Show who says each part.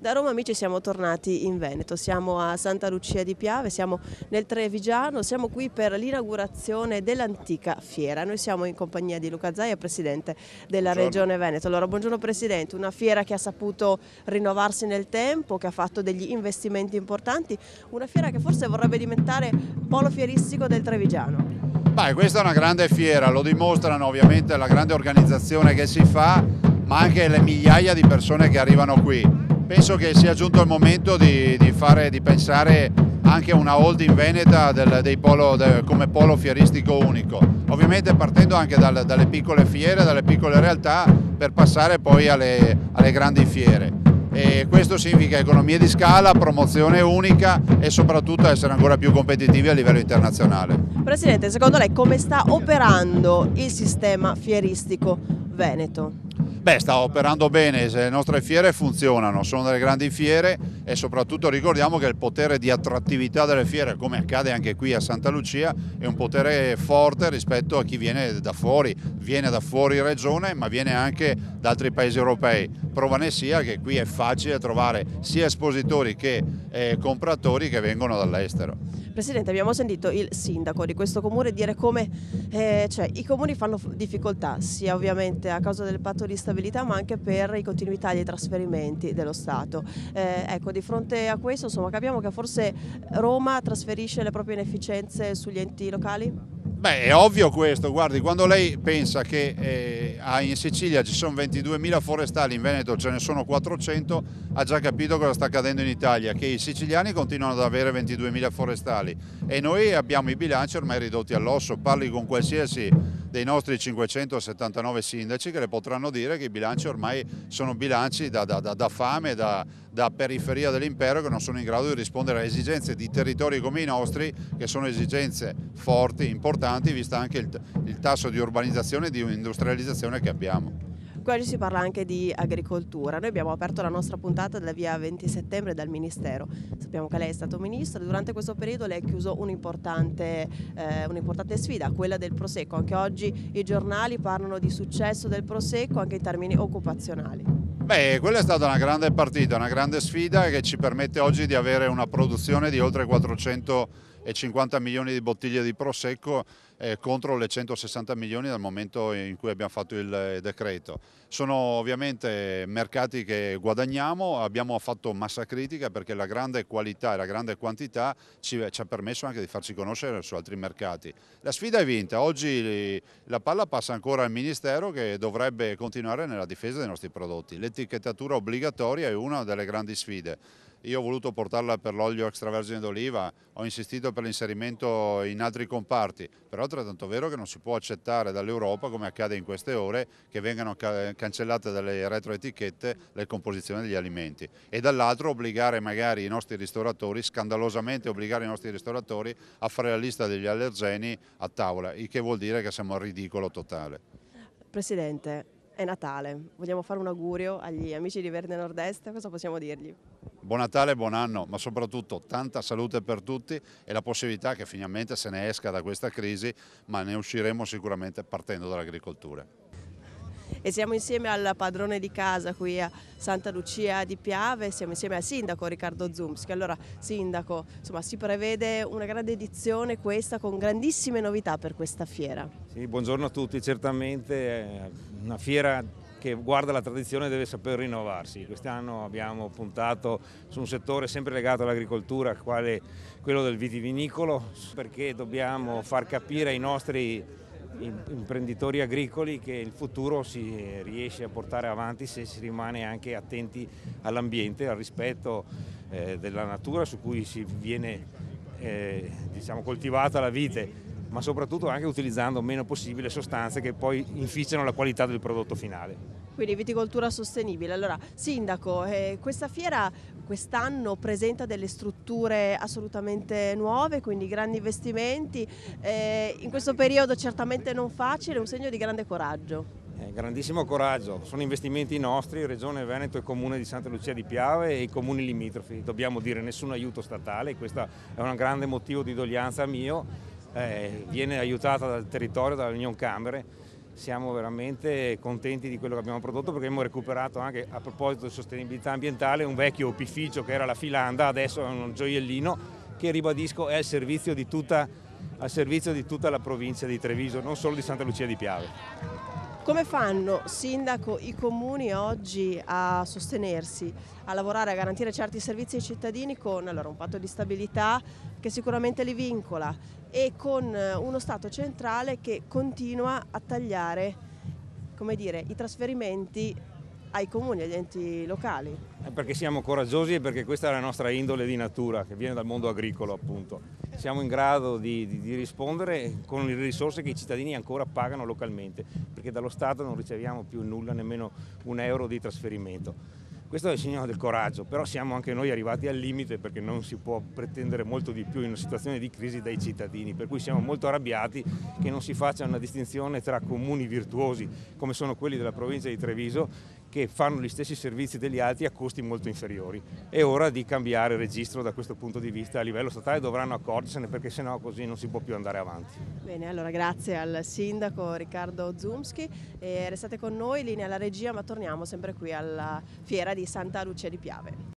Speaker 1: Da Roma amici siamo tornati in Veneto, siamo a Santa Lucia di Piave, siamo nel Trevigiano, siamo qui per l'inaugurazione dell'antica fiera. Noi siamo in compagnia di Luca Zaia, Presidente della Regione Veneto. Allora, buongiorno Presidente, una fiera che ha saputo rinnovarsi nel tempo, che ha fatto degli investimenti importanti, una fiera che forse vorrebbe diventare polo fieristico del Trevigiano.
Speaker 2: Beh, questa è una grande fiera, lo dimostrano ovviamente la grande organizzazione che si fa, ma anche le migliaia di persone che arrivano qui. Penso che sia giunto il momento di pensare anche a una holding veneta come polo fieristico unico, ovviamente partendo anche dalle piccole fiere, dalle piccole realtà, per passare poi alle grandi fiere. E questo significa economie di scala, promozione unica e soprattutto essere ancora più competitivi a livello internazionale.
Speaker 1: Presidente, secondo lei come sta operando il sistema fieristico veneto?
Speaker 2: Beh, sta operando bene, le nostre fiere funzionano, sono delle grandi fiere e soprattutto ricordiamo che il potere di attrattività delle fiere, come accade anche qui a Santa Lucia, è un potere forte rispetto a chi viene da fuori regione, ma viene anche da altri paesi europei. Prova ne sia che qui è facile trovare sia espositori che compratori che vengono dall'estero.
Speaker 1: Presidente, abbiamo sentito il sindaco di questo comune dire come i comuni fanno difficoltà, sia ovviamente a causa del patto di stabilità, ma anche per i continui tagli ai trasferimenti dello Stato. Ecco, di fronte a questo, insomma, capiamo che forse Roma trasferisce le proprie inefficienze sugli enti locali?
Speaker 2: Beh, è ovvio questo, guardi, quando lei pensa che in Sicilia ci sono 22.000 forestali, in Veneto ce ne sono 400, ha già capito cosa sta accadendo in Italia, che i siciliani continuano ad avere 22.000 forestali e noi abbiamo i bilanci ormai ridotti all'osso. Parli con qualsiasi dei nostri 579 sindaci che le potranno dire che i bilanci ormai sono bilanci da fame, da periferia dell'impero, che non sono in grado di rispondere a esigenze di territori come i nostri, che sono esigenze forti, importanti, vista anche il tasso di urbanizzazione e di industrializzazione che abbiamo.
Speaker 1: Oggi si parla anche di agricoltura. Noi abbiamo aperto la nostra puntata dalla via 20 settembre dal Ministero. Sappiamo che lei è stato Ministro e durante questo periodo lei ha chiuso un'importante sfida, quella del Prosecco. Anche oggi i giornali parlano di successo del Prosecco anche in termini occupazionali.
Speaker 2: Beh, quella è stata una grande partita, una grande sfida che ci permette oggi di avere una produzione di oltre 450 milioni di bottiglie di Prosecco contro le 160 milioni dal momento in cui abbiamo fatto il decreto. Sono ovviamente mercati che guadagniamo, abbiamo fatto massa critica perché la grande qualità e la grande quantità ci ha permesso anche di farci conoscere su altri mercati. La sfida è vinta, oggi la palla passa ancora al Ministero che dovrebbe continuare nella difesa dei nostri prodotti. L'etichettatura obbligatoria è una delle grandi sfide. Io ho voluto portarla per l'olio extravergine d'oliva, ho insistito per l'inserimento in altri comparti, però è altrettanto vero che non si può accettare dall'Europa, come accade in queste ore, che vengano cancellate dalle retroetichette le composizioni degli alimenti e dall'altro obbligare magari i nostri ristoratori, scandalosamente obbligare i nostri ristoratori a fare la lista degli allergeni a tavola, il che vuol dire che siamo al ridicolo totale.
Speaker 1: Presidente, è Natale, vogliamo fare un augurio agli amici di Verde Nord-Est, cosa possiamo dirgli?
Speaker 2: Buon Natale e buon anno, ma soprattutto tanta salute per tutti e la possibilità che finalmente se ne esca da questa crisi, ma ne usciremo sicuramente partendo dall'agricoltura.
Speaker 1: E siamo insieme al padrone di casa qui a Santa Lucia di Piave, siamo insieme al sindaco Riccardo Zumschi. Allora, sindaco, insomma, si prevede una grande edizione questa con grandissime novità per questa fiera.
Speaker 3: Sì, buongiorno a tutti, certamente è una fiera che guarda la tradizione e deve saper rinnovarsi. Quest'anno abbiamo puntato su un settore sempre legato all'agricoltura, quale quello del vitivinicolo, perché dobbiamo far capire ai nostri imprenditori agricoli che il futuro si riesce a portare avanti se si rimane anche attenti all'ambiente, al rispetto della natura su cui si viene coltivata la vite, ma soprattutto anche utilizzando meno possibile sostanze che poi inficiano la qualità del prodotto finale.
Speaker 1: Quindi viticoltura sostenibile. Allora, sindaco, questa fiera quest'anno presenta delle strutture assolutamente nuove, quindi grandi investimenti, in questo periodo certamente non facile, un segno di grande coraggio.
Speaker 3: Grandissimo coraggio, sono investimenti nostri, Regione Veneto e Comune di Santa Lucia di Piave e i comuni limitrofi, dobbiamo dire nessun aiuto statale, questo è un grande motivo di doglianza mio, viene aiutata dal territorio, dall'Union Camere siamo veramente contenti di quello che abbiamo prodotto, perché abbiamo recuperato anche, a proposito di sostenibilità ambientale, un vecchio opificio che era la Filanda, adesso è un gioiellino che, ribadisco, è al servizio di tutta la provincia di Treviso, non solo di Santa Lucia di Piave.
Speaker 1: Come fanno, Sindaco, i comuni oggi a sostenersi, a lavorare, a garantire certi servizi ai cittadini con un patto di stabilità che sicuramente li vincola e con uno Stato centrale che continua a tagliare, come dire, i trasferimenti ai comuni, agli enti locali?
Speaker 3: Perché siamo coraggiosi e perché questa è la nostra indole di natura, che viene dal mondo agricolo appunto. Siamo in grado di rispondere con le risorse che i cittadini ancora pagano localmente, perché dallo Stato non riceviamo più nulla, nemmeno un euro di trasferimento. Questo è il segno del coraggio, però siamo anche noi arrivati al limite, perché non si può pretendere molto di più in una situazione di crisi dai cittadini, per cui siamo molto arrabbiati che non si faccia una distinzione tra comuni virtuosi, come sono quelli della provincia di Treviso, che fanno gli stessi servizi degli altri a costi molto inferiori. È ora di cambiare registro da questo punto di vista. A livello statale dovranno accorgersene, perché sennò così non si può più andare avanti.
Speaker 1: Bene, allora grazie al Sindaco Riccardo Zumski, restate con noi, linea alla regia, ma torniamo sempre qui alla fiera di Santa Lucia di Piave.